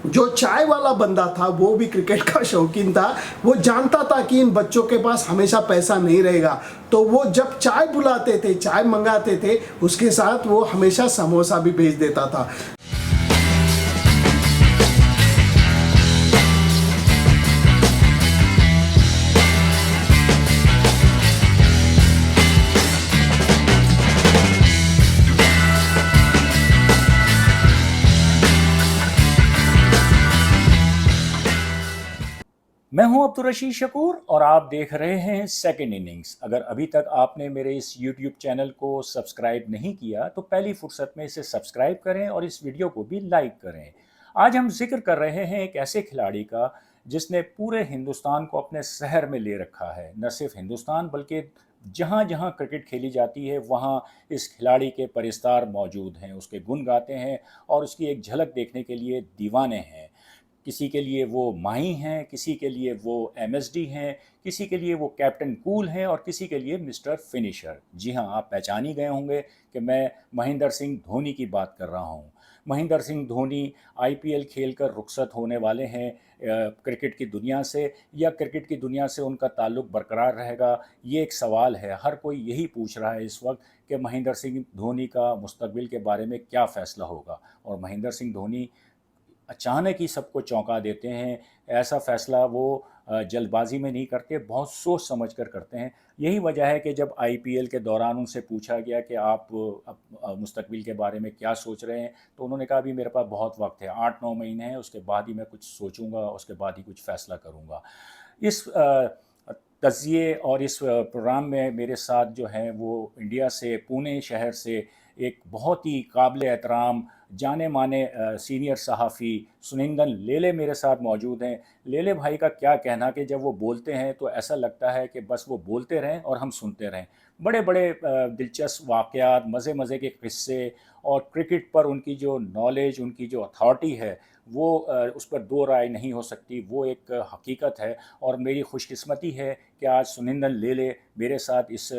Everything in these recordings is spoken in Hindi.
जो चाय वाला बंदा था वो भी क्रिकेट का शौकीन था। वो जानता था कि इन बच्चों के पास हमेशा पैसा नहीं रहेगा, तो वो जब चाय बुलाते थे, चाय मंगाते थे, उसके साथ वो हमेशा समोसा भी भेज देता था। मैं हूं अब्दुल रशीद शकूर और आप देख रहे हैं सेकंड इनिंग्स। अगर अभी तक आपने मेरे इस यूट्यूब चैनल को सब्सक्राइब नहीं किया तो पहली फुर्सत में इसे सब्सक्राइब करें और इस वीडियो को भी लाइक करें। आज हम जिक्र कर रहे हैं एक ऐसे खिलाड़ी का जिसने पूरे हिंदुस्तान को अपने शहर में ले रखा है। न सिर्फ हिंदुस्तान बल्कि जहाँ जहाँ क्रिकेट खेली जाती है वहाँ इस खिलाड़ी के परिस्तार मौजूद हैं, उसके गुण गाते हैं और उसकी एक झलक देखने के लिए दीवाने हैं। किसी के लिए वो माही हैं, किसी के लिए वो एमएसडी हैं, किसी के लिए वो कैप्टन कूल हैं और किसी के लिए मिस्टर फिनिशर। जी हाँ, आप पहचान ही गए होंगे कि मैं महेंद्र सिंह धोनी की बात कर रहा हूँ। महेंद्र सिंह धोनी आईपीएल खेलकर रुखसत होने वाले हैं क्रिकेट की दुनिया से, या क्रिकेट की दुनिया से उनका ताल्लुक़ बरकरार रहेगा, ये एक सवाल है। हर कोई यही पूछ रहा है इस वक्त कि महेंद्र सिंह धोनी का मुस्तकबिल के बारे में क्या फ़ैसला होगा। और महेंद्र सिंह धोनी अचानक ही सबको चौंका देते हैं। ऐसा फ़ैसला वो जल्दबाजी में नहीं करते, बहुत सोच समझ कर करते हैं। यही वजह है कि जब आईपीएल के दौरान उनसे पूछा गया कि आप मुस्तकबिल के बारे में क्या सोच रहे हैं, तो उन्होंने कहा अभी मेरे पास बहुत वक्त है, 8-9 महीने हैं, उसके बाद ही मैं कुछ सोचूंगा, उसके बाद ही कुछ फ़ैसला करूंगा। इस तज़िये और इस प्रोग्राम में मेरे साथ जो हैं वो इंडिया से, पुणे शहर से एक बहुत ही काबिल एहतराम जाने माने सीनियर सहाफ़ी सुनिंदन लेले मेरे साथ मौजूद हैं। लेले भाई का क्या कहना कि जब वो बोलते हैं तो ऐसा लगता है कि बस वो बोलते रहें और हम सुनते रहें। बड़े बड़े दिलचस्प वाक़यात, मज़े मज़े के किस्से और क्रिकेट पर उनकी जो नॉलेज, उनकी जो अथॉरिटी है वो उस पर दो राय नहीं हो सकती, वो एक हकीकत है। और मेरी खुशकिस्मती है कि आज सुनिंदन लेले मेरे साथ इस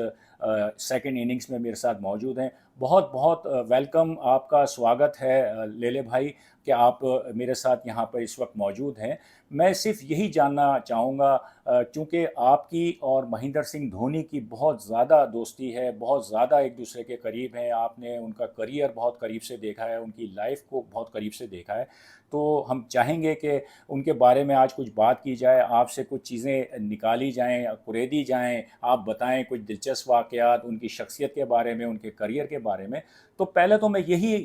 सेकंड इनिंग्स में मेरे साथ मौजूद हैं। बहुत बहुत वेलकम, आपका स्वागत है लेले भाई कि आप मेरे साथ यहाँ पर इस वक्त मौजूद हैं। मैं सिर्फ यही जानना चाहूँगा, क्योंकि आपकी और महेंद्र सिंह धोनी की बहुत ज़्यादा दोस्ती है, बहुत ज़्यादा एक दूसरे के करीब हैं, आपने उनका करियर बहुत करीब से देखा है, उनकी लाइफ को बहुत करीब से देखा है, तो हम चाहेंगे कि उनके बारे में आज कुछ बात की जाए, आपसे कुछ चीज़ें निकाली जाएँ, कुरेदी जाएँ, आप बताएँ कुछ दिलचस्प वाक़यात उनकी शख्सियत के बारे में, उनके करियर के बारे में। तो पहले तो मैं यही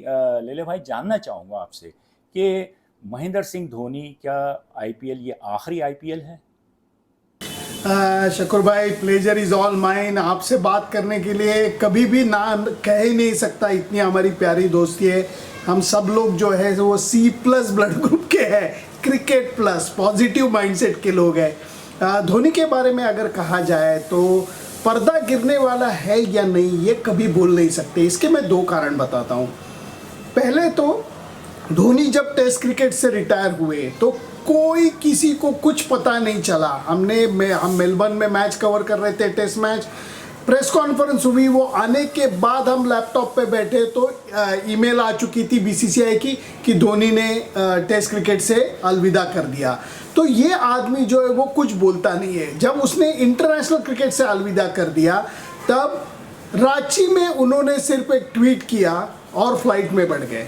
लेले भाई जानना चाहूँगा आपसे कि महेंद्र सिंह धोनी क्या आईपीएल ये आखिरी आईपीएल है? शकूर भाई, प्लेजर इज़ ऑल माइन। आपसे बात करने के लिए कभी भी ना कह ही नहीं सकता, इतनी हमारी प्यारी दोस्ती है। हम सब लोग जो है वो C+ ब्लड ग्रुप के हैं, क्रिकेट प्लस पॉजिटिव माइंडसेट के लोग हैं। धोनी के बारे में अगर कहा जाए तो पर्दा गिरने वाला है या नहीं ये कभी बोल नहीं सकते। इसके मैं 2 कारण बताता हूँ। पहले तो धोनी जब टेस्ट क्रिकेट से रिटायर हुए तो कोई किसी को कुछ पता नहीं चला। हम मेलबर्न में मैच कवर कर रहे थे, टेस्ट मैच, प्रेस कॉन्फ्रेंस हुई, वो आने के बाद हम लैपटॉप पे बैठे तो ईमेल आ चुकी थी बीसीसीआई की कि धोनी ने टेस्ट क्रिकेट से अलविदा कर दिया। तो ये आदमी जो है वो कुछ बोलता नहीं है। जब उसने इंटरनेशनल क्रिकेट से अलविदा कर दिया तब रांची में उन्होंने सिर्फ एक ट्वीट किया और फ्लाइट में बढ़ गए,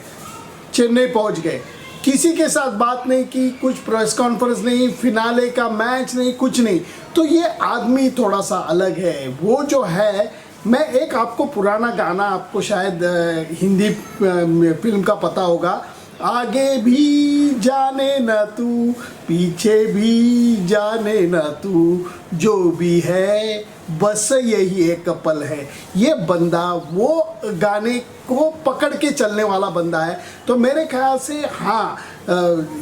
चेन्नई पहुंच गए, किसी के साथ बात नहीं की, कुछ प्रेस कॉन्फ्रेंस नहीं, फिनाले का मैच नहीं, कुछ नहीं। तो ये आदमी थोड़ा सा अलग है। वो जो है, मैं एक आपको पुराना गाना, आपको शायद हिंदी फिल्म का पता होगा, आगे भी जाने न तू, पीछे भी जाने न तू, जो भी है बस यही एक पल है। ये बंदा वो गाने को पकड़ के चलने वाला बंदा है। तो मेरे ख्याल से हाँ,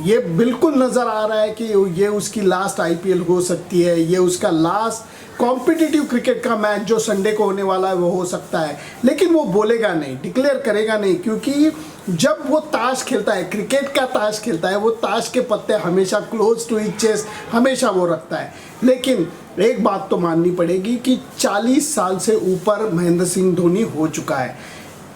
ये बिल्कुल नज़र आ रहा है कि ये उसकी लास्ट आईपीएल हो सकती है, ये उसका लास्ट कॉम्पिटिटिव क्रिकेट का मैच जो संडे को होने वाला है वो हो सकता है। लेकिन वो बोलेगा नहीं, डिक्लेयर करेगा नहीं, क्योंकि जब वो ताश खेलता है, क्रिकेट का ताश खेलता है, वो ताश के पत्ते हमेशा क्लोज टू हिज चेस्ट हमेशा वो रखता है। लेकिन एक बात तो माननी पड़ेगी कि 40 साल से ऊपर महेंद्र सिंह धोनी हो चुका है।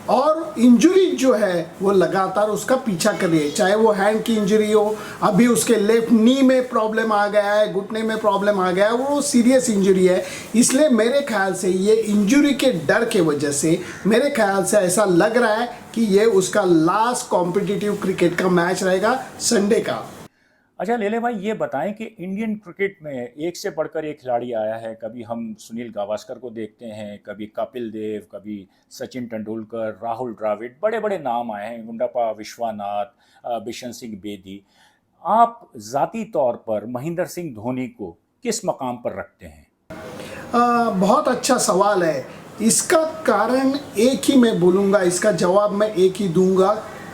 और इंजरी जो है वो लगातार उसका पीछा कर रही है, चाहे वो हैंड की इंजरी हो, अभी उसके लेफ्ट नी में प्रॉब्लम आ गया है, घुटने में प्रॉब्लम आ गया है, वो सीरियस इंजरी है। इसलिए मेरे ख्याल से ये इंजरी के डर के वजह से मेरे ख्याल से ऐसा लग रहा है कि ये उसका लास्ट कॉम्पिटिटिव क्रिकेट का मैच रहेगा संडे का। अच्छा लेले भाई, ये बताएं कि इंडियन क्रिकेट में एक से बढ़कर एक खिलाड़ी आया है। कभी हम सुनील गावस्कर को देखते हैं, कभी कपिल देव, कभी सचिन तेंदुलकर, राहुल द्रविड़, बड़े बड़े नाम आए हैं, गुंडप्पा विश्वनाथ, बिशन सिंह बेदी। आप ज़ाती तौर पर महेंद्र सिंह धोनी को किस मकाम पर रखते हैं? बहुत अच्छा सवाल है। इसका कारण एक ही मैं बोलूँगा, इसका जवाब मैं एक ही दूंगा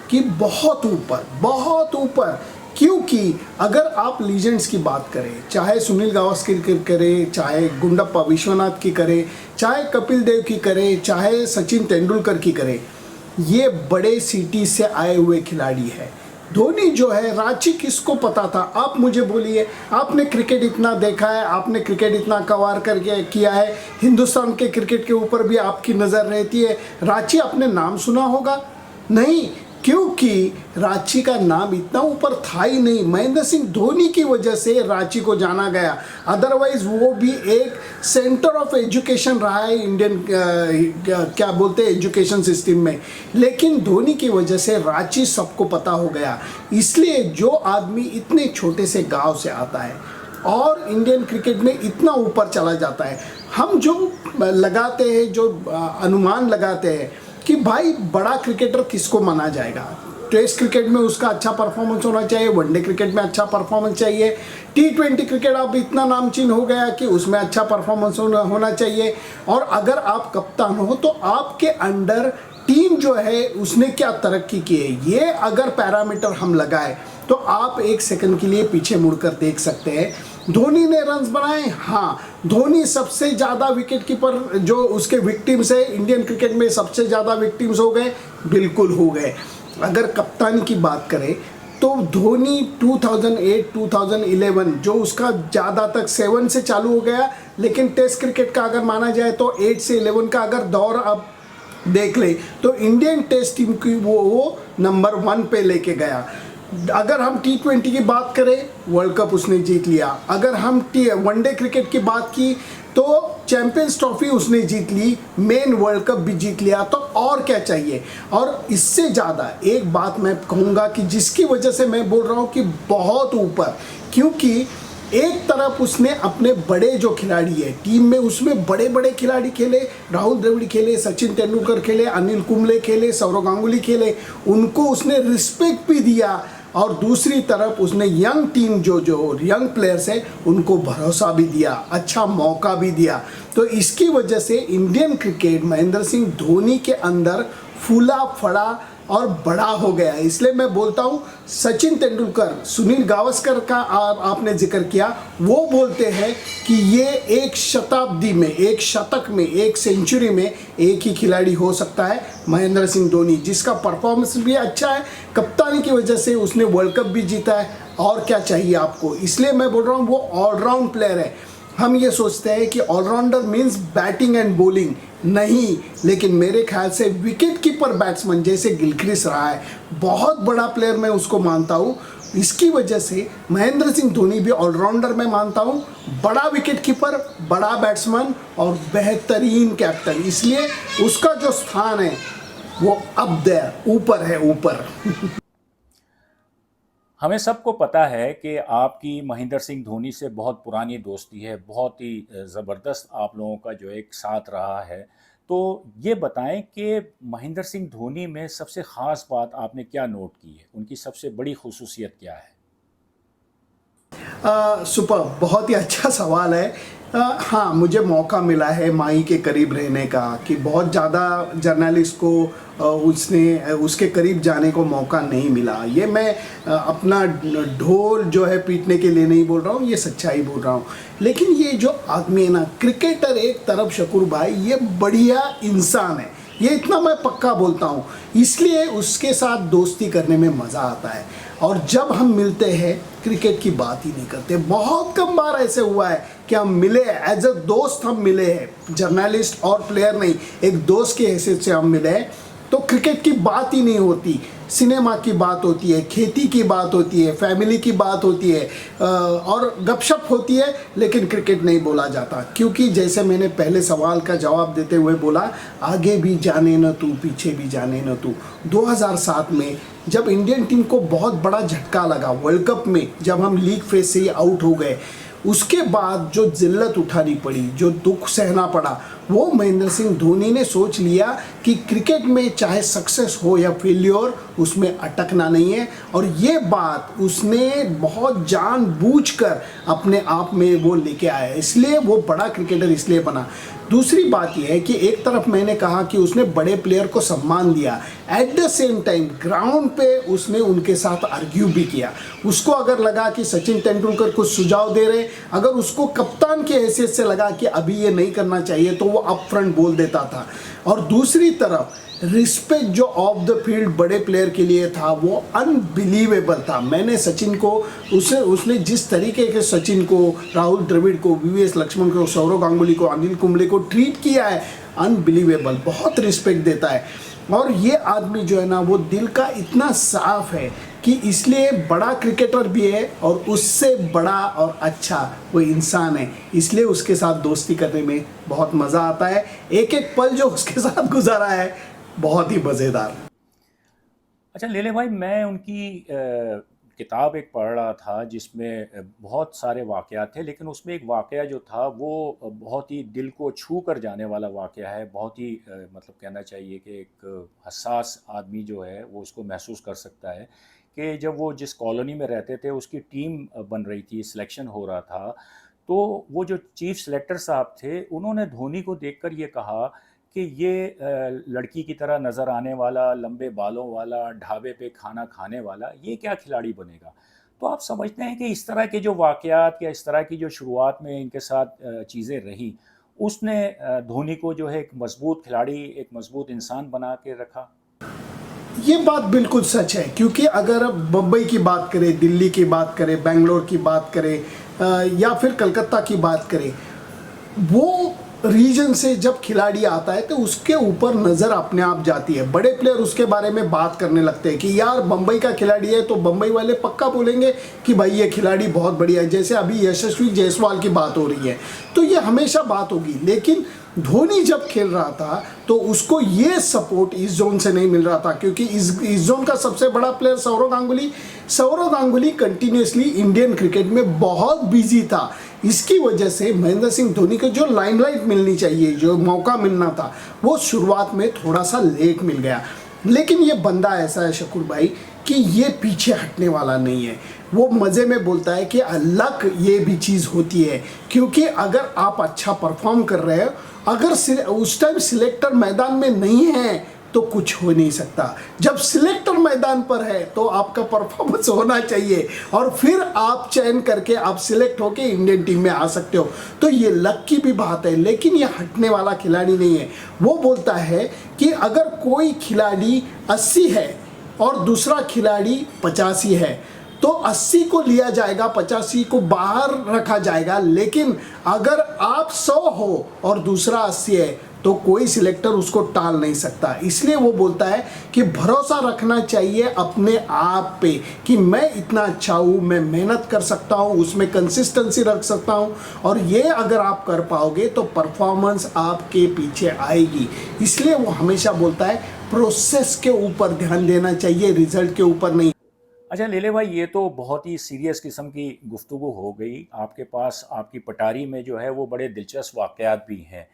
कि बहुत ऊपर, बहुत ऊपर। क्योंकि अगर आप लीजेंड्स की बात करें, चाहे सुनील गावस्कर की करें, चाहे गुंडप्पा विश्वनाथ की करें, चाहे कपिल देव की करें, चाहे सचिन तेंदुलकर की करें, ये बड़े सिटी से आए हुए खिलाड़ी है। धोनी जो है, रांची किसको पता था? आप मुझे बोलिए, आपने क्रिकेट इतना देखा है, आपने क्रिकेट इतना कवर करके किया है, हिंदुस्तान के क्रिकेट के ऊपर भी आपकी नज़र रहती है, रांची आपने नाम सुना होगा? नहीं, क्योंकि रांची का नाम इतना ऊपर था ही नहीं। महेंद्र सिंह धोनी की वजह से रांची को जाना गया, अदरवाइज वो भी एक सेंटर ऑफ एजुकेशन रहा है इंडियन क्या बोलते हैं एजुकेशन सिस्टम में, लेकिन धोनी की वजह से रांची सबको पता हो गया। इसलिए जो आदमी इतने छोटे से गांव से आता है और इंडियन क्रिकेट में इतना ऊपर चला जाता है, हम जो लगाते हैं, जो अनुमान लगाते हैं कि भाई बड़ा क्रिकेटर किसको माना जाएगा, टेस्ट क्रिकेट में उसका अच्छा परफॉर्मेंस होना चाहिए, वनडे क्रिकेट में अच्छा परफॉर्मेंस चाहिए, T20 क्रिकेट अब इतना नामचीन हो गया कि उसमें अच्छा परफॉर्मेंस होना चाहिए, और अगर आप कप्तान हो तो आपके अंडर टीम जो है उसने क्या तरक्की की है, ये अगर पैरामीटर हम लगाए तो आप एक सेकंड के लिए पीछे मुड़कर देख सकते हैं। धोनी ने रन्स बनाए, हाँ, धोनी सबसे ज़्यादा विकेट कीपर जो उसके विक्टिम्स है इंडियन क्रिकेट में, सबसे ज़्यादा विक्टिम्स हो गए, बिल्कुल हो गए। अगर कप्तानी की बात करें तो धोनी 2008-2011 जो उसका ज़्यादा तक 7 से चालू हो गया, लेकिन टेस्ट क्रिकेट का अगर माना जाए तो 8 से 11 का अगर दौर अब देख ले तो इंडियन टेस्ट टीम की वो नंबर 1 पे लेके गया। अगर हम T20 की बात करें, वर्ल्ड कप उसने जीत लिया। अगर हम वनडे क्रिकेट की बात की तो चैंपियंस ट्रॉफी उसने जीत ली, मेन वर्ल्ड कप भी जीत लिया, तो और क्या चाहिए। और इससे ज़्यादा एक बात मैं कहूँगा कि जिसकी वजह से मैं बोल रहा हूँ कि बहुत ऊपर, क्योंकि एक तरफ उसने अपने बड़े जो खिलाड़ी है टीम में, उसमें बड़े बड़े खिलाड़ी खेले, राहुल द्रविड़ खेले, सचिन तेंदुलकर खेले, अनिल कुंबले खेले, सौरव गांगुली खेले, उनको उसने रिस्पेक्ट भी दिया। और दूसरी तरफ उसने यंग टीम जो यंग प्लेयर्स है उनको भरोसा भी दिया, अच्छा मौका भी दिया। तो इसकी वजह से इंडियन क्रिकेट महेंद्र सिंह धोनी के अंदर फूला फड़ा और बड़ा हो गया। इसलिए मैं बोलता हूँ सचिन तेंदुलकर, सुनील गावस्कर का आपने जिक्र किया, वो बोलते हैं कि ये एक शताब्दी में, एक शतक में, एक सेंचुरी में एक ही खिलाड़ी हो सकता है, महेंद्र सिंह धोनी, जिसका परफॉर्मेंस भी अच्छा है, कप्तानी की वजह से उसने वर्ल्ड कप भी जीता है, और क्या चाहिए आपको। इसलिए मैं बोल रहा हूँ वो ऑलराउंड प्लेयर है। हम ये सोचते हैं कि allrounder means batting and bowling, नहीं, लेकिन मेरे ख्याल से विकेट कीपर बैट्समैन जैसे गिलक्रिस्ट रहा है, बहुत बड़ा प्लेयर मैं उसको मानता हूँ। इसकी वजह से महेंद्र सिंह धोनी भी ऑलराउंडर मैं मानता हूँ, बड़ा विकेट कीपर, बड़ा बैट्समैन और बेहतरीन कैप्टन, इसलिए उसका जो स्थान है वो अप देयर, ऊपर है, ऊपर। हमें सबको पता है कि आपकी महेंद्र सिंह धोनी से बहुत पुरानी दोस्ती है, बहुत ही ज़बरदस्त आप लोगों का जो एक साथ रहा है। तो ये बताएं कि महेंद्र सिंह धोनी में सबसे ख़ास बात आपने क्या नोट की है, उनकी सबसे बड़ी खुसूसियत क्या है? सुपर, बहुत ही अच्छा सवाल है। हाँ, मुझे मौका मिला है माही के करीब रहने का, कि बहुत ज़्यादा जर्नलिस्ट को उसके करीब जाने को मौका नहीं मिला। ये मैं अपना ढोल जो है पीटने के लिए नहीं बोल रहा हूँ, ये सच्चाई बोल रहा हूँ। लेकिन ये जो आदमी है ना, क्रिकेटर एक तरफ, शकूर भाई ये बढ़िया इंसान है, ये इतना मैं पक्का बोलता हूँ। इसलिए उसके साथ दोस्ती करने में मज़ा आता है। और जब हम मिलते हैं क्रिकेट की बात ही नहीं करते। बहुत कम बार ऐसे हुआ है कि हम मिले एज अ दोस्त, हम मिले हैं, जर्नलिस्ट और प्लेयर नहीं, एक दोस्त की हैसियत से हम मिले हैं। तो क्रिकेट की बात ही नहीं होती, सिनेमा की बात होती है, खेती की बात होती है, फैमिली की बात होती है और गपशप होती है, लेकिन क्रिकेट नहीं बोला जाता। क्योंकि जैसे मैंने पहले सवाल का जवाब देते हुए बोला, आगे भी जाने न तू पीछे भी जाने न तू। 2007 में जब इंडियन टीम को बहुत बड़ा झटका लगा वर्ल्ड कप में, जब हम लीग फेज से ही आउट हो गए, उसके बाद जो जिल्लत उठानी पड़ी, जो दुख सहना पड़ा, वो महेंद्र सिंह धोनी ने सोच लिया कि क्रिकेट में चाहे सक्सेस हो या फेल्योर, उसमें अटकना नहीं है। और ये बात उसने बहुत जानबूझकर अपने आप में वो लेके आया, इसलिए वो बड़ा क्रिकेटर इसलिए बना। दूसरी बात यह है कि एक तरफ मैंने कहा कि उसने बड़े प्लेयर को सम्मान दिया, at the same time ground पे उसने उनके साथ आर्ग्यू भी किया। उसको अगर लगा कि सचिन तेंदुलकर कुछ सुझाव दे रहे, अगर उसको कप्तान की हैसियत से लगा कि अभी ये नहीं करना चाहिए, तो वो अप फ्रंट बोल देता था। और दूसरी तरफ रिस्पेक्ट जो ऑफ द फील्ड बड़े प्लेयर के लिए था, वो अनबिलीवेबल था। मैंने सचिन को उसने जिस तरीके के सचिन को, राहुल द्रविड़ को, वीवीएस लक्ष्मण को, सौरव गांगुली को, अनिल कुंबले को ट्रीट किया है, अनबिलीवेबल, बहुत रिस्पेक्ट देता है। और ये आदमी जो है ना, वो दिल का इतना साफ है कि इसलिए बड़ा क्रिकेटर भी है और उससे बड़ा और अच्छा वो इंसान है, इसलिए उसके साथ दोस्ती करने में बहुत मज़ा आता है। एक एक पल जो उसके साथ गुजारा है बहुत ही मज़ेदार। अच्छा लेले भाई, मैं उनकी किताब एक पढ़ रहा था जिसमें बहुत सारे वाक़यात थे, लेकिन उसमें एक वाक़या जो था वो बहुत ही दिल को छू कर जाने वाला वाक़या है। बहुत ही मतलब कहना चाहिए कि एक हसास आदमी जो है वो उसको महसूस कर सकता है कि जब वो जिस कॉलोनी में रहते थे उसकी टीम बन रही थी, सिलेक्शन हो रहा था, तो वो जो चीफ सेलेक्टर साहब थे उन्होंने धोनी को देखकर ये कहा कि ये लड़की की तरह नज़र आने वाला, लंबे बालों वाला, ढाबे पे खाना खाने वाला, ये क्या खिलाड़ी बनेगा। तो आप समझते हैं कि इस तरह के जो वाक़यात या इस तरह की जो शुरुआत में इनके साथ चीज़ें रही, उसने धोनी को जो है एक मजबूत खिलाड़ी, एक मजबूत इंसान बना के रखा। ये बात बिल्कुल सच है, क्योंकि अगर अब बम्बई की बात करें, दिल्ली की बात करें, बेंगलोर की बात करें या फिर कलकत्ता की बात करें, वो रीजन से जब खिलाड़ी आता है तो उसके ऊपर नज़र अपने आप जाती है। बड़े प्लेयर उसके बारे में बात करने लगते हैं कि यार बम्बई का खिलाड़ी है, तो बम्बई वाले पक्का बोलेंगे कि भाई ये खिलाड़ी बहुत बढ़िया है। जैसे अभी यशस्वी जायसवाल की बात हो रही है, तो ये हमेशा बात होगी। लेकिन धोनी जब खेल रहा था तो उसको ये सपोर्ट इस जोन से नहीं मिल रहा था, क्योंकि इस जोन का सबसे बड़ा player Sourav Ganguly continuously Indian cricket में बहुत बिजी था। इसकी वजह से महेंद्र सिंह धोनी को जो लाइमलाइट मिलनी चाहिए, जो मौका मिलना था, वो शुरुआत में थोड़ा सा लेट मिल गया। लेकिन ये बंदा ऐसा है शकूर भाई कि ये पीछे हटने वाला नहीं है। वो मज़े में बोलता है कि लक ये भी चीज़ होती है, क्योंकि अगर आप अच्छा परफॉर्म कर रहे हो, अगर उस टाइम सिलेक्टर मैदान में नहीं है तो कुछ हो नहीं सकता। जब सिलेक्टर मैदान पर है तो आपका परफॉर्मेंस होना चाहिए और फिर आप चयन करके आप सिलेक्ट होके इंडियन टीम में आ सकते हो। तो ये लक की भी बात है, लेकिन ये हटने वाला खिलाड़ी नहीं है। वो बोलता है कि अगर कोई खिलाड़ी 80 है और दूसरा खिलाड़ी 85 है तो 80 को लिया जाएगा, 85 को बाहर रखा जाएगा। लेकिन अगर आप 100 हो और दूसरा 80 है तो कोई सिलेक्टर उसको टाल नहीं सकता। इसलिए वो बोलता है कि भरोसा रखना चाहिए अपने आप पे कि मैं इतना अच्छा हूँ, मैं मेहनत कर सकता हूँ, उसमें कंसिस्टेंसी रख सकता हूँ, और ये अगर आप कर पाओगे तो परफॉर्मेंस आपके पीछे आएगी। इसलिए वो हमेशा बोलता है प्रोसेस के ऊपर ध्यान देना चाहिए, रिजल्ट के ऊपर नहीं। अच्छा लेले भाई, ये तो बहुत ही सीरियस किस्म की गुफ्तगू हो गई। आपके पास आपकी पटारी में जो है वो बड़े दिलचस्प वाक़यात भी हैं।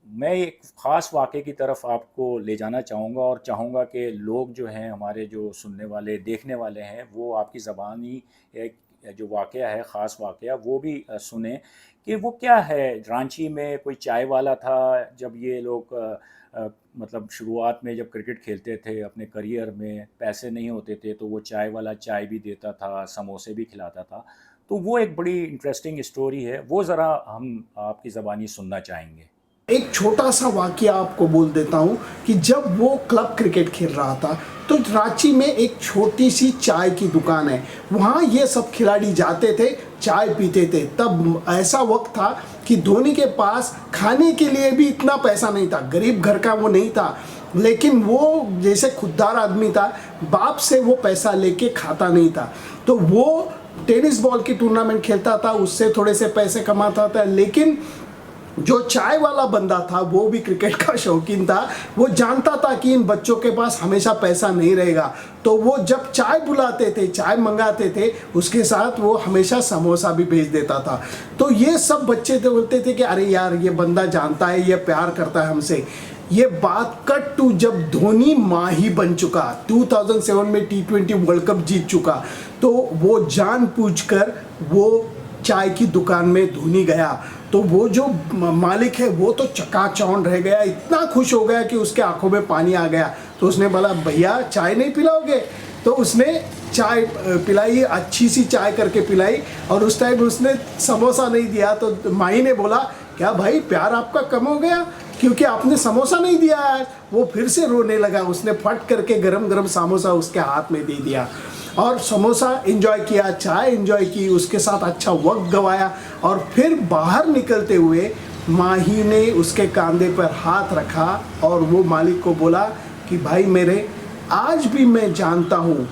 मैं एक ख़ास वाक़े की तरफ आपको ले जाना चाहूँगा और चाहूँगा कि लोग जो हैं, हमारे जो सुनने वाले, देखने वाले हैं, वो आपकी ज़बानी एक जो वाक़या है, ख़ास वाक़या, वो भी सुने कि वो क्या है। रांची में कोई चाय वाला था, जब ये लोग मतलब शुरुआत में जब क्रिकेट खेलते थे अपने करियर में, पैसे नहीं होते थे तो वो चाय वाला चाय भी देता था, समोसे भी खिलाता था। तो वो एक बड़ी इंटरेस्टिंग स्टोरी है, वो ज़रा हम आपकी ज़बानी सुनना चाहेंगे। एक छोटा सा वाकया आपको बोल देता हूँ कि जब वो क्लब क्रिकेट खेल रहा था तो रांची में एक छोटी सी चाय की दुकान है, वहाँ ये सब खिलाड़ी जाते थे, चाय पीते थे। तब ऐसा वक्त था कि धोनी के पास खाने के लिए भी इतना पैसा नहीं था, गरीब घर का वो नहीं था। लेकिन वो जैसे खुददार आदमी था, बाप से वो पैसा लेके खाता नहीं था। तो वो टेनिस बॉल की टूर्नामेंट खेलता था, उससे थोड़े से पैसे कमाता था। लेकिन जो चाय वाला बंदा था वो भी क्रिकेट का शौकीन था। वो जानता था कि इन बच्चों के पास हमेशा पैसा नहीं रहेगा, तो वो जब चाय बुलाते थे, चाय मंगाते थे, उसके साथ वो हमेशा समोसा भी भेज देता था। तो ये सब बच्चे थे, बोलते थे कि अरे यार ये बंदा जानता है, ये प्यार करता है हमसे। ये बात कट टू जब धोनी माही बन चुका, 2007 में T20 वर्ल्ड कप जीत चुका, तो वो जानबूझकर वो चाय की दुकान में धोनी गया। तो वो जो मालिक है वो तो चकाचौंध रह गया, इतना खुश हो गया कि उसके आंखों में पानी आ गया। तो उसने बोला भैया चाय नहीं पिलाओगे? तो उसने चाय पिलाई, अच्छी सी चाय करके पिलाई। और उस टाइम उसने समोसा नहीं दिया, तो माही ने बोला क्या भाई प्यार आपका कम हो गया क्योंकि आपने समोसा नहीं दिया है? वो फिर से रोने लगा। उसने फट करके गरम गरम समोसा उसके हाथ में दे दिया और समोसा एंजॉय किया, चाय एंजॉय की, उसके साथ अच्छा वक्त गवाया। और फिर बाहर निकलते हुए माही ने उसके कंधे पर हाथ रखा और वो मालिक को बोला कि भाई मेरे, आज भी मैं जानता हूँ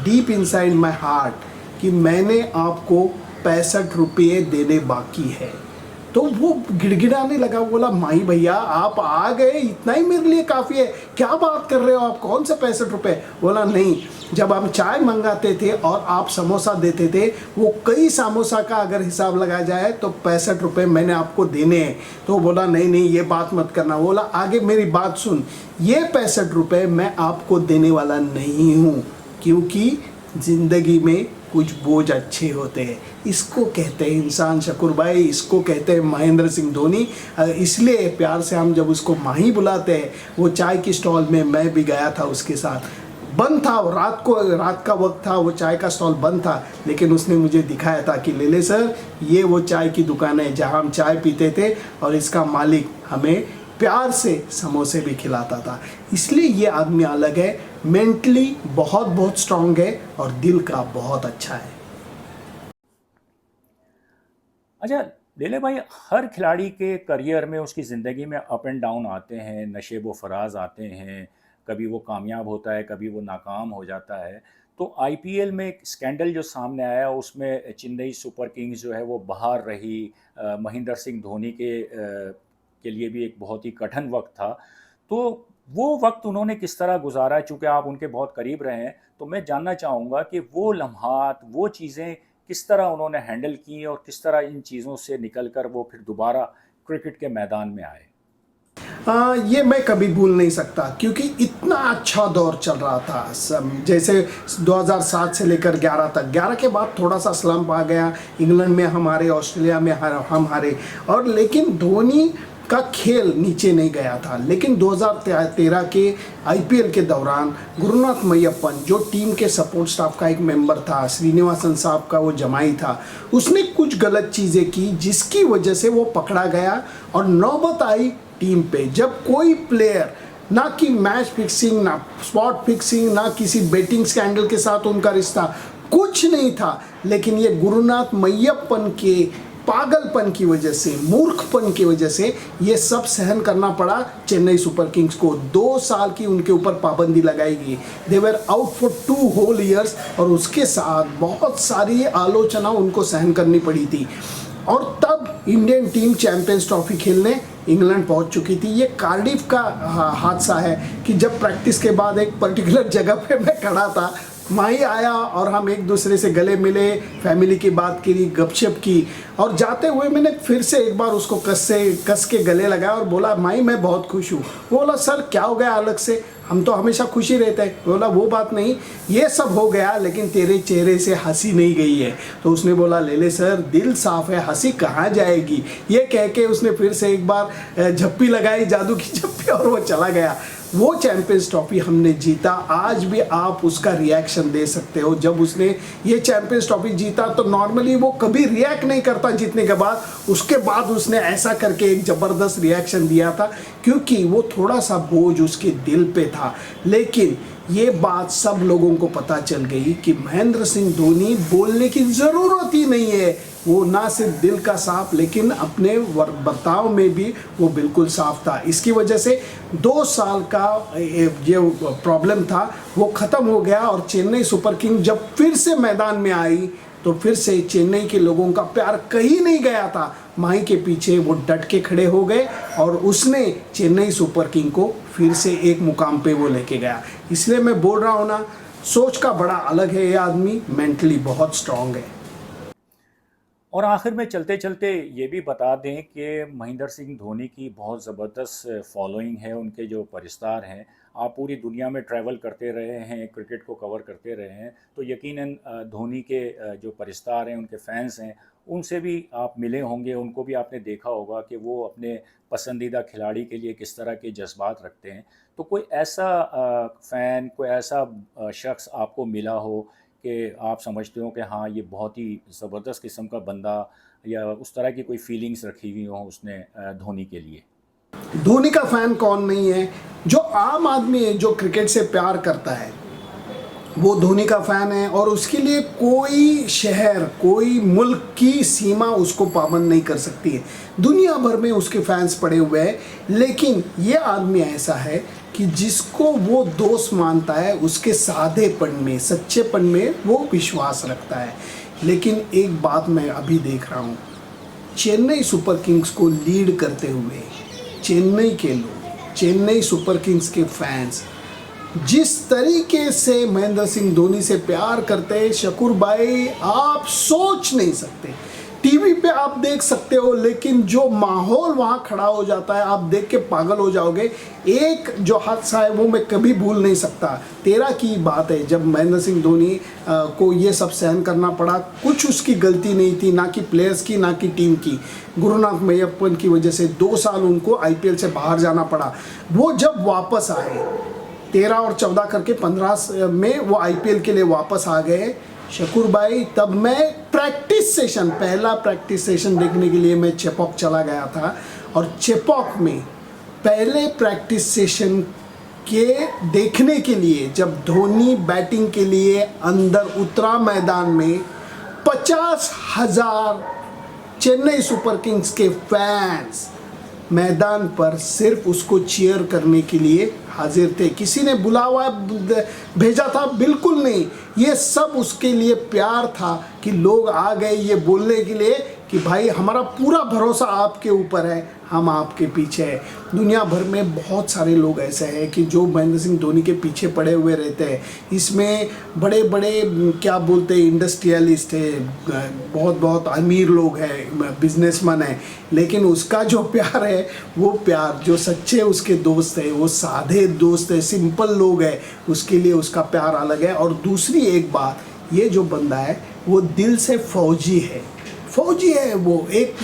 डीप इनसाइड माय हार्ट कि मैंने आपको 65 रुपये देने बाकी है। तो वो गिड़गिड़ाने लगा, बोला माही भैया आप आ गए, इतना ही मेरे लिए काफ़ी है, क्या बात कर रहे हो आप, कौन से 65 रुपये? बोला नहीं, जब हम चाय मंगाते थे और आप समोसा देते थे, वो कई समोसा का अगर हिसाब लगाया जाए तो 65 रुपये मैंने आपको देने हैं। तो बोला नहीं नहीं ये बात मत करना। बोला आगे मेरी बात सुन, ये 65 रुपये मैं आपको देने वाला नहीं हूँ, क्योंकि ज़िंदगी में कुछ बोझ अच्छे होते हैं। इसको कहते हैं इंसान शकूर भाई, इसको कहते हैं महेंद्र सिंह धोनी। इसलिए प्यार से हम जब उसको माही बुलाते हैं। वो चाय की स्टॉल में मैं भी गया था उसके साथ, बंद था, रात का वक्त था, वो चाय का स्टॉल बंद था, लेकिन उसने मुझे दिखाया था कि लेले सर ये वो चाय की दुकान है जहाँ हम चाय पीते थे और इसका मालिक हमें प्यार से समोसे भी खिलाता था। इसलिए ये आदमी अलग है, मेंटली बहुत स्ट्रांग है और दिल का बहुत अच्छा है। अच्छा लेले भाई, हर खिलाड़ी के करियर में, उसकी ज़िंदगी में अप एंड डाउन आते हैं, नशेब व फराज आते हैं, कभी वो कामयाब होता है, कभी वो नाकाम हो जाता है। तो आईपीएल में एक स्कैंडल जो सामने आया उसमें चेन्नई सुपर किंग्स जो है वो बाहर रही। महेंद्र सिंह धोनी के लिए भी एक बहुत ही कठिन वक्त था। तो वो वक्त उन्होंने किस तरह गुजारा? चूँकि आप उनके बहुत करीब रहे हैं, तो मैं जानना चाहूँगा कि वो लम्हात, वो चीज़ें किस तरह उन्होंने हैंडल की और किस तरह इन चीज़ों से निकलकर वो फिर दोबारा क्रिकेट के मैदान में आए। ये मैं कभी भूल नहीं सकता, क्योंकि इतना अच्छा दौर चल रहा था। जैसे 2007 से लेकर 11 तक, 11 के बाद थोड़ा सा स्लम्प आ गया, इंग्लैंड में हम हारे, ऑस्ट्रेलिया में हम हारे, और लेकिन धोनी का खेल नीचे नहीं गया था। लेकिन 2013 के आईपीएल के दौरान गुरुनाथ मैयप्पन, जो टीम के सपोर्ट स्टाफ का एक मेंबर था, श्रीनिवासन साहब का वो जमाई था, उसने कुछ गलत चीज़ें की जिसकी वजह से वो पकड़ा गया और नौबत आई टीम पे। जब कोई प्लेयर, ना कि मैच फिक्सिंग, ना स्पॉट फिक्सिंग, ना किसी बेटिंग स्कैंडल के साथ उनका रिश्ता, कुछ नहीं था, लेकिन ये गुरुनाथ मैयप्पन के पागलपन की वजह से, मूर्खपन की वजह से ये सब सहन करना पड़ा चेन्नई सुपर किंग्स को। 2 साल की उनके ऊपर पाबंदी लगाई गई। They were out for 2 whole years और उसके साथ बहुत सारी आलोचना उनको सहन करनी पड़ी थी। और तब इंडियन टीम चैंपियंस ट्रॉफी खेलने इंग्लैंड पहुंच चुकी थी। ये कार्डिफ का हादसा है कि जब प्रैक्टिस के बाद एक पर्टिकुलर जगह पे मैं खड़ा था, माही आया और हम एक दूसरे से गले मिले, फैमिली की बात की, गपशप की, और जाते हुए मैंने फिर से एक बार उसको कस के गले लगाया और बोला माही मैं बहुत खुश हूँ। बोला सर क्या हो गया अलग से, हम तो हमेशा खुशी रहते हैं। बोला वो बात नहीं, ये सब हो गया लेकिन तेरे चेहरे से हंसी नहीं गई है। तो उसने बोला लेले सर दिल साफ है, हंसी कहाँ जाएगी। ये कह के उसने फिर से एक बार झप्पी लगाई, जादू की झप्पी, और वो चला गया। वो चैंपियंस ट्रॉफी हमने जीता। आज भी आप उसका रिएक्शन दे सकते हो। जब उसने ये चैंपियंस ट्रॉफी जीता तो नॉर्मली वो कभी रिएक्ट नहीं करता जीतने के बाद, उसके बाद उसने ऐसा करके एक ज़बरदस्त रिएक्शन दिया था, क्योंकि वो थोड़ा सा बोझ उसके दिल पे था। लेकिन ये बात सब लोगों को पता चल गई कि महेंद्र सिंह धोनी बोलने की ज़रूरत ही नहीं है। वो ना सिर्फ दिल का साफ लेकिन अपने बर्ताव में भी वो बिल्कुल साफ था। इसकी वजह से 2 साल का ये प्रॉब्लम था वो ख़त्म हो गया और चेन्नई सुपर किंग जब फिर से मैदान में आई तो फिर से चेन्नई के लोगों का प्यार कहीं नहीं गया था। माही के पीछे वो डट के खड़े हो गए और उसने चेन्नई सुपर किंग को फिर से एक मुकाम पे वो लेके गया। इसलिए मैं बोल रहा हूँ ना, सोच का बड़ा अलग है ये आदमी, मेंटली बहुत स्ट्रांग है। और आखिर में चलते चलते ये भी बता दें कि महेंद्र सिंह धोनी की बहुत ज़बरदस्त फॉलोइंग है। उनके जो परिस्तार हैं, आप पूरी दुनिया में ट्रैवल करते रहे हैं, क्रिकेट को कवर करते रहे हैं, तो यकीनन धोनी के जो परिस्तार हैं, उनके फैंस हैं, उनसे भी आप मिले होंगे, उनको भी आपने देखा होगा कि वो अपने पसंदीदा खिलाड़ी के लिए किस तरह के जज्बात रखते हैं। तो कोई ऐसा फ़ैन, कोई ऐसा शख्स आपको मिला हो कि आप समझते हो कि हाँ, ये बहुत ही ज़बरदस्त किस्म का बंदा, या उस तरह की कोई फीलिंग्स रखी हुई हो उसने धोनी के लिए? धोनी का फैन कौन नहीं है? जो आम आदमी है, जो क्रिकेट से प्यार करता है, वो धोनी का फैन है और उसके लिए कोई शहर, कोई मुल्क की सीमा उसको पाबंद नहीं कर सकती है। दुनिया भर में उसके फैंस पड़े हुए हैं, लेकिन ये आदमी ऐसा है कि जिसको वो दोस्त मानता है, उसके सादेपन में, सच्चेपन में वो विश्वास रखता है। लेकिन एक बात मैं अभी देख रहा हूँ, चेन्नई सुपर किंग्स को लीड करते हुए चेन्नई के लोग, चेन्नई सुपर किंग्स के फैंस जिस तरीके से महेंद्र सिंह धोनी से प्यार करते हैं, शकूर भाई, आप सोच नहीं सकते। टीवी पे आप देख सकते हो, लेकिन जो माहौल वहाँ खड़ा हो जाता है, आप देख के पागल हो जाओगे। एक जो हादसा है वो मैं कभी भूल नहीं सकता। 13 की बात है जब महेंद्र सिंह धोनी को ये सब सहन करना पड़ा। कुछ उसकी गलती नहीं थी, ना कि प्लेयर्स की, ना कि टीम की। गुरुनाथ मैयप्पन की वजह से 2 साल उनको IPL से बाहर जाना पड़ा। वो जब वापस आए 13 और 14 करके 15 में वो IPL के लिए वापस आ गए, शकूर भाई, तब मैं प्रैक्टिस सेशन, पहला प्रैक्टिस सेशन देखने के लिए मैं चेपॉक चला गया था। और चेपॉक में पहले प्रैक्टिस सेशन के देखने के लिए जब धोनी बैटिंग के लिए अंदर उतरा मैदान में, 50,000 चेन्नई सुपर किंग्स के फैंस मैदान पर सिर्फ उसको चीयर करने के लिए हाजिर थे। किसी ने बुलावा भेजा था? बिल्कुल नहीं। ये सब उसके लिए प्यार था कि लोग आ गए ये बोलने के लिए कि भाई, हमारा पूरा भरोसा आपके ऊपर है, हम आपके पीछे हैं। दुनिया भर में बहुत सारे लोग ऐसे हैं कि जो महेंद्र सिंह धोनी के पीछे पड़े हुए रहते हैं। इसमें बड़े बड़े क्या बोलते हैं, इंडस्ट्रियलिस्ट है, बहुत अमीर लोग हैं, बिजनेसमैन है, लेकिन उसका जो प्यार है, वो प्यार जो सच्चे उसके दोस्त है, वो सादे दोस्त है, सिंपल लोग हैं, उसके लिए उसका प्यार अलग है। और दूसरी एक बात, ये जो बंदा है वो दिल से फौजी है, फौजी है वो। एक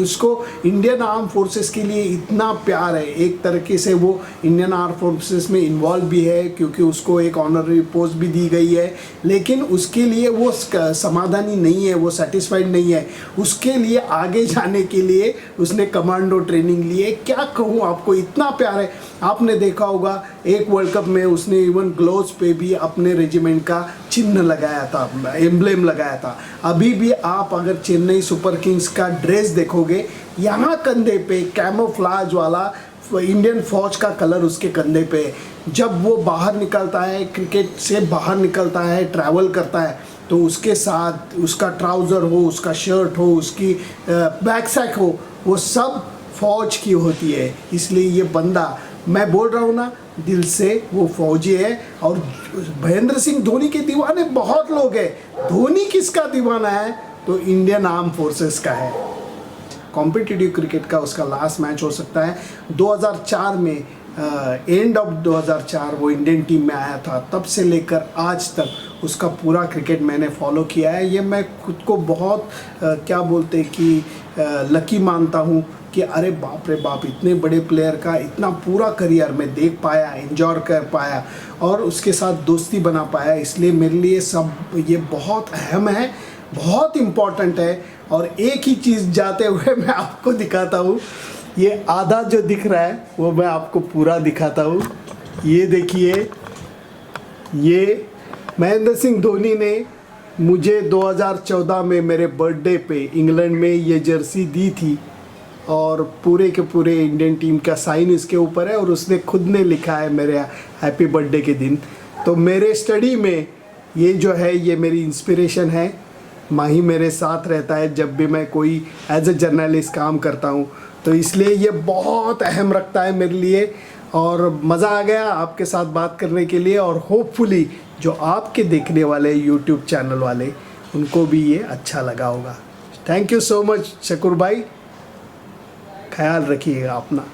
उसको इंडियन आर्म फोर्सेस के लिए इतना प्यार है, एक तरीके से वो इंडियन आर्म फोर्सेस में इन्वॉल्व भी है क्योंकि उसको एक ऑनररी पोस्ट भी दी गई है। लेकिन उसके लिए वो समाधानी नहीं है, वो सेटिस्फाइड नहीं है। उसके लिए आगे जाने के लिए उसने कमांडो ट्रेनिंग ली है। क्या कहूँ आपको, इतना प्यार है। आपने देखा होगा एक वर्ल्ड कप में उसने इवन ग्लोव्स पे भी अपने रेजिमेंट का चिन्ह लगाया था, एम्ब्लेम लगाया था। अभी भी आप अगर चेन्नई सुपर किंग्स का ड्रेस देखोगे, यहाँ कंधे पे कैमोफ्लाज वाला इंडियन फौज का कलर उसके कंधे पे। जब वो बाहर निकलता है, क्रिकेट से बाहर निकलता है, ट्रैवल करता है, तो उसके साथ उसका ट्राउज़र हो, उसका शर्ट हो, उसकी बैक सैक हो, वो सब फौज की होती है। इसलिए ये बंदा, मैं बोल रहा हूँ ना, दिल से वो फौजी है। और महेंद्र सिंह धोनी के दीवाने बहुत लोग हैं। धोनी किसका दीवाना है? तो इंडियन आर्म फोर्सेस का है। कॉम्पिटिटिव क्रिकेट का उसका लास्ट मैच हो सकता है 2004 में, एंड ऑफ 2004 वो इंडियन टीम में आया था। तब से लेकर आज तक उसका पूरा क्रिकेट मैंने फॉलो किया है। ये मैं खुद को बहुत क्या बोलते हैं कि लकी मानता हूँ कि अरे बाप रे बाप, इतने बड़े प्लेयर का इतना पूरा करियर मैं देख पाया, एंजॉय कर पाया और उसके साथ दोस्ती बना पाया। इसलिए मेरे लिए सब ये बहुत अहम है, बहुत इम्पॉर्टेंट है। और एक ही चीज़ जाते हुए मैं आपको दिखाता हूँ, ये आधा जो दिख रहा है वो मैं आपको पूरा दिखाता हूँ। ये देखिए, ये महेंद्र सिंह धोनी ने मुझे 2014 में मेरे बर्थडे पे इंग्लैंड में ये जर्सी दी थी और पूरे के पूरे इंडियन टीम का साइन इसके ऊपर है और उसने खुद ने लिखा है मेरे हैप्पी बर्थडे के दिन। तो मेरे स्टडी में ये जो है ये मेरी इंस्पिरेशन है। माही मेरे साथ रहता है जब भी मैं कोई एज ए जर्नलिस्ट काम करता हूँ, तो इसलिए ये बहुत अहम रखता है मेरे लिए। और मज़ा आ गया आपके साथ बात करने के लिए, और होपफुली जो आपके देखने वाले यूट्यूब चैनल वाले उनको भी ये अच्छा लगा होगा। Thank you so much Shakoor भाई, ख्याल रखिएगा अपना।